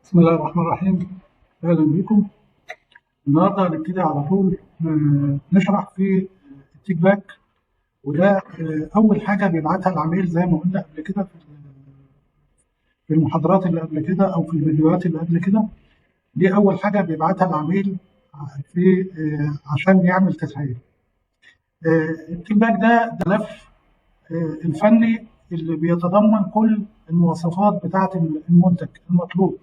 بسم الله الرحمن الرحيم. أهلا بكم. النهارده هنبتدي على طول نشرح في التيك باك. وده أول حاجة بيبعتها العميل زي ما قلنا قبل كده في المحاضرات اللي قبل كده أو في الفيديوهات اللي قبل كده. دي أول حاجة بيبعتها العميل في عشان يعمل تسعير. التيك باك ده ملف الفني اللي بيتضمن كل المواصفات بتاعة المنتج المطلوب.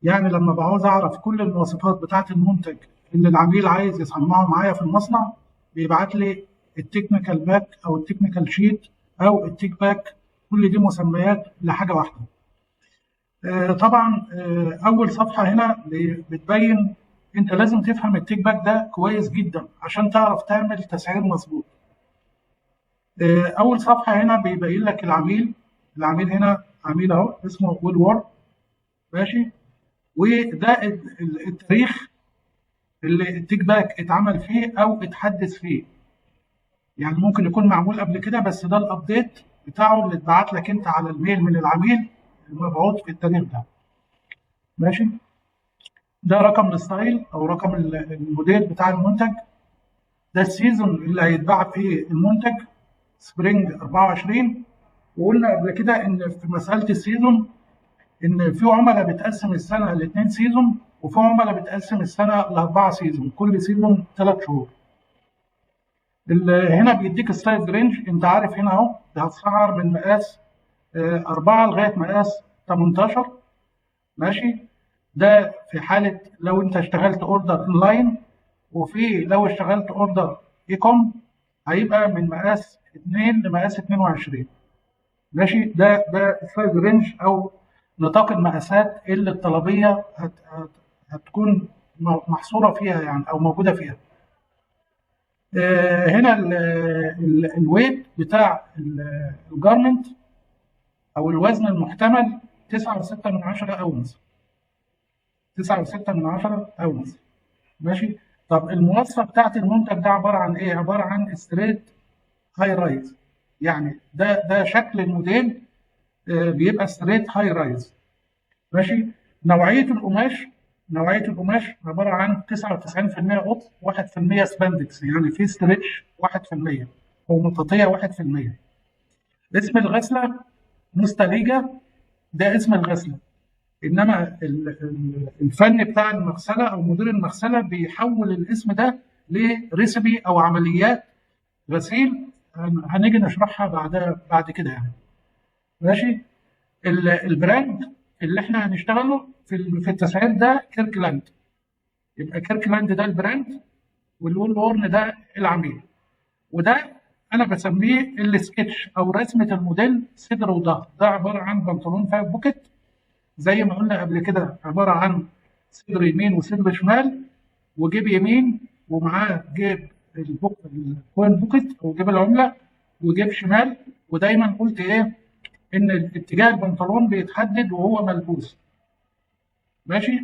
يعني لما بعوز اعرف كل المواصفات بتاعه المنتج اللي العميل عايز يصنعه معايا في المصنع، بيبعت لي التكنيكال باك او التكنيكال شيت او التيك باك. كل دي مسميات لحاجه واحده. طبعا اول صفحه هنا بتبين انت لازم تفهم التيك باك ده كويس جدا عشان تعرف تعمل تسعير مظبوط. اول صفحه هنا بيبين لك العميل هنا عميل اهو اسمه ويل وورد، ماشي. وده التاريخ اللي التيك باك اتعمل فيه او اتحدث فيه. يعني ممكن يكون معمول قبل كده، بس ده الابديت بتاعه اللي اتبعت لك انت على الميل من العميل المبعوث في التاريخ ده، ماشي. ده رقم الستايل او رقم الموديل بتاع المنتج. ده السيزون اللي هيتباع فيه المنتج سبرينج 24. وقلنا قبل كده ان في مساله السيزون ان في عملاء بتقسم السنه لاثنين سيزون، وفي عملاء بتقسم السنه لاربعه سيزون، كل سيزون 3 شهور. هنا بيديك السايز رينج، انت عارف هنا اهو ده هتسعر من مقاس 4 لغايه مقاس 18، ماشي. ده في حاله لو انت اشتغلت اوردر اونلاين، وفي لو اشتغلت اوردر اي كوم هيبقى من مقاس 2 لمقاس 22، ماشي. ده السايز رينج او نطاق المقاسات اللي الطلبيه هتكون محصوره فيها يعني او موجوده فيها. هنا الويت بتاع الجارمنت او الوزن المحتمل 9.6 اونص. 9.6 اونص، ماشي. طب المواصفه بتاعت المنتج ده عباره عن ايه؟ عباره عن ستريت هاي رايز. يعني ده شكل الموديل بيبقى ستريت هاي رايز، ماشي. نوعيه القماش عباره عن 99% قطن، 1% سباندكس، يعني في ستريتش 1% او مطاطيه 1%. اسم الغسله مستليجه، ده اسم الغسله. انما الفن بتاع المغسله او مدير المغسله بيحول الاسم ده لريسبي او عمليات غسيل هنيجي نشرحها بعد كده يعني، ماشي. البراند اللي احنا هنشتغله في التسعير ده كيركلاند. يبقى كيركلاند ده البراند، والوول وورن ده العميل. وده انا بسميه السكتش او رسمه الموديل صدر وظهر. ده عباره عن بنطلون فايف بوكيت زي ما قلنا قبل كده، عباره عن صدر يمين وصدر شمال وجيب يمين ومعاه جيب الكوين بوكيت او جيب العمله، وجيب شمال. ودايما قلت ايه؟ ان اتجاه البنطلون بيتحدد وهو ملبوس، ماشي.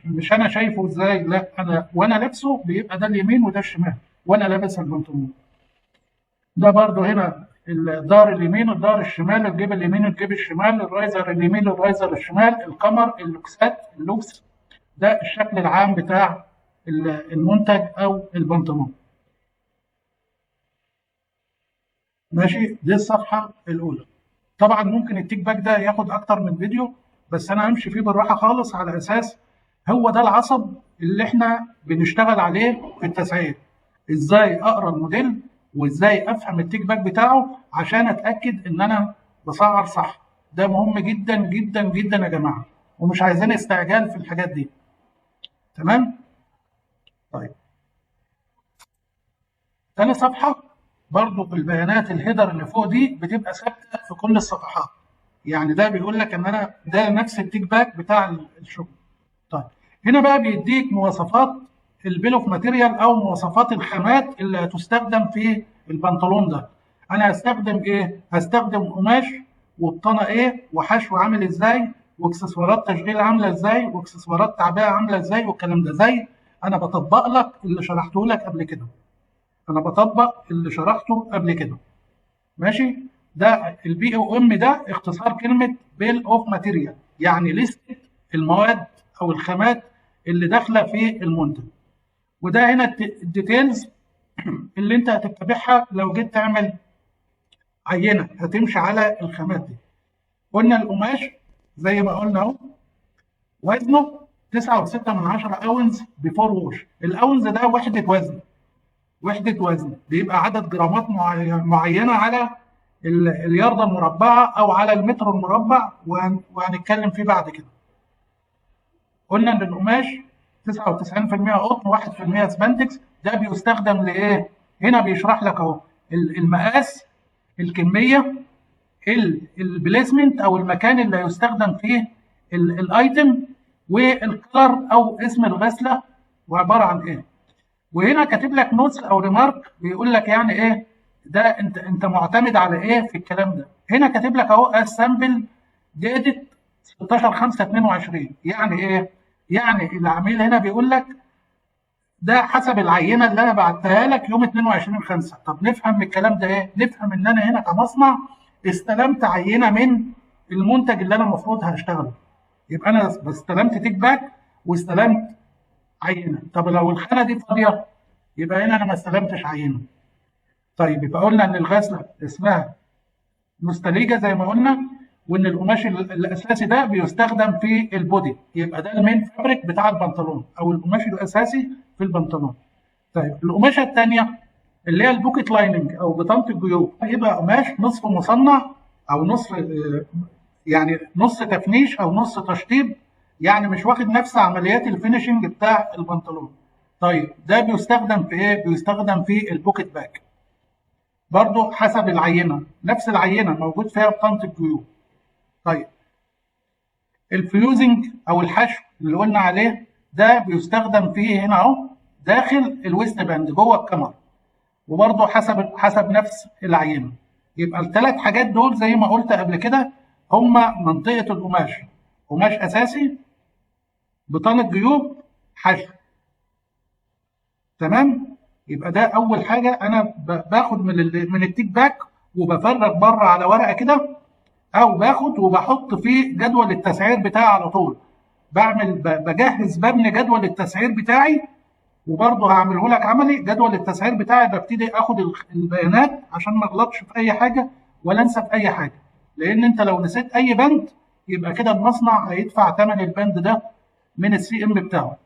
مش انا شايفه ازاي، لا، انا وانا لابسه بيبقى ده اليمين وده الشمال وانا لابس البنطلون. ده برضو هنا الظهر اليمين الظهر الشمال، الجيب اليمين الجيب الشمال، الرايزر اليمين الرايزر الشمال، الكمر، اللوكس. ده الشكل العام بتاع المنتج او البنطلون، ماشي. دي الصفحه الاولى. طبعا ممكن التيك باك ده ياخد اكتر من فيديو، بس انا همشي فيه بالراحه خالص على اساس هو ده العصب اللي احنا بنشتغل عليه في التسعير. ازاي اقرا الموديل وازاي افهم التيك باك بتاعه عشان اتاكد ان انا بسعر صح. ده مهم جدا جدا جدا يا جماعه، ومش عايزين استعجال في الحاجات دي، تمام. طيب، تاني صفحه برضو البيانات الهيدر اللي فوق دي بتبقى ثابته في كل الصفحات. يعني ده بيقول لك ان انا ده نفس التيك باك بتاع الشغل. طيب، هنا بقى بيديك مواصفات البيل اوف ماتيريال او مواصفات الخامات اللي هتستخدم في البنطلون ده. انا هستخدم ايه؟ هستخدم قماش وبطانه ايه، وحشو عامل ازاي، واكسسوارات تشغيل عامله ازاي، واكسسوارات تعبئه عامله ازاي، والكلام ده زي انا بطبق لك اللي شرحته لك قبل كده. انا بطبق اللي شرحته قبل كده، ماشي. ده البي او ام ده اختصار كلمه بيل اوف ماتيريال، يعني لسته المواد او الخامات اللي داخله في المنتج. وده هنا الديتيلز اللي انت هتتبعها لو جيت تعمل عينه هتمشي على الخامات دي. قلنا القماش زي ما قلنا اهو وزنه 9.6 اونز بيفور ووش. الاونز ده وحده وزن، وحده وزن بيبقى عدد جرامات معينه على الياردة المربعه او على المتر المربع، وهنتكلم فيه بعد كده. قلنا ان القماش 99% قطن 1% سباندكس. ده بيستخدم لايه؟ هنا بيشرح لك اهو المقاس، الكميه، البليسمنت او المكان اللي هيستخدم فيه الايتم، والكلر او اسم الغسله وعباره عن ايه. وهنا كاتب لك نوتس او ريمارك بيقول لك يعني ايه ده، انت معتمد على ايه في الكلام ده. هنا كاتب لك اهو السامبل ديتد 16/5/22. يعني ايه؟ يعني العميل هنا بيقول لك ده حسب العينه اللي انا بعتها لك يوم 22/5. طب نفهم من الكلام ده ايه؟ نفهم ان انا هنا كمصنع استلمت عينه من المنتج اللي انا المفروض هشتغله. يبقى انا استلمت تيك باك واستلمت عينه. طب لو الخانه دي فاضيه يبقى هنا انا ما استلمتش عينه. طيب يبقى قلنا ان الغسله اسمها مستليجه زي ما قلنا، وان القماش الاساسي ده بيستخدم في البودي، يبقى ده المين فابريك بتاع البنطلون او القماش الاساسي في البنطلون. طيب القماشه الثانيه اللي هي البوكيت لايننج او بطانه الجيوب، يبقى قماش نصف مصنع او نصف يعني نص تفنيش او نص تشطيب، يعني مش واخد نفس عمليات الفينيشنج بتاع البنطلون. طيب ده بيستخدم في ايه؟ بيستخدم في البوكيت باك. برضه حسب العينه، نفس العينه موجود فيها بطانه الجيوب. طيب الفيوزنج او الحشو اللي قلنا عليه ده بيستخدم فيه هنا اهو داخل الويست باند جوه الكمر، وبرضه حسب نفس العينه. يبقى الثلاث حاجات دول زي ما قلت قبل كده هما منطقه القماش: قماش اساسي، بطانه جيوب، حشو. تمام؟ يبقى ده اول حاجه انا باخد من التيك باك وبفرغ بره على ورقه كده، او باخد وبحط فيه جدول التسعير بتاعي على طول. ببني جدول التسعير بتاعي، وبرضه هعمله لك عملي. جدول التسعير بتاعي ببتدي اخد البيانات عشان ما اغلطش في اي حاجه ولا انسى في اي حاجه، لان انت لو نسيت اي بند يبقى كده المصنع هيدفع ثمن البند ده من السي ام بتاعه.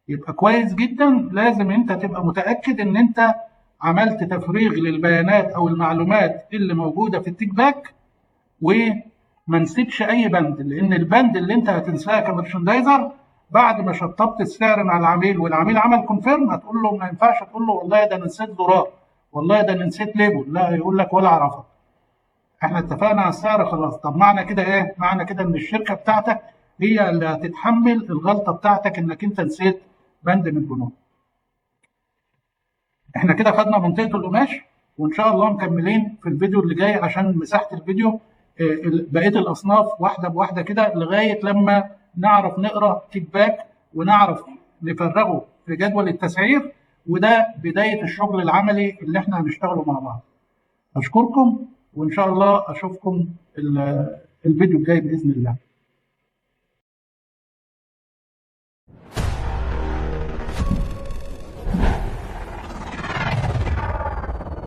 يبقى كويس جدا لازم انت تبقى متاكد ان انت عملت تفريغ للبيانات او المعلومات اللي موجوده في التيك باك، وما نسيبش اي بند، لان البند اللي انت هتنساه كمرشندايزر بعد ما شطبت السعر مع العميل والعميل عمل كونفيرم هتقول له ما ينفعش تقول له والله ده انا نسيت زرار، والله ده انا نسيت ليبل. لا، يقول لك ولا اعرفك، احنا اتفقنا على السعر خلاص. طب معنى كده ايه؟ معنى كده ان الشركه بتاعتك هي اللي هتتحمل الغلطه بتاعتك انك انت نسيت بند من البنود. احنا كده خدنا منطقه القماش، وان شاء الله مكملين في الفيديو اللي جاي عشان مساحه الفيديو بقيه الاصناف واحده بواحده كده لغايه لما نعرف نقرا تيك باك ونعرف نفرغه في جدول التسعير. وده بدايه الشغل العملي اللي احنا هنشتغله مع بعض. اشكركم، وان شاء الله اشوفكم الفيديو الجاي باذن الله.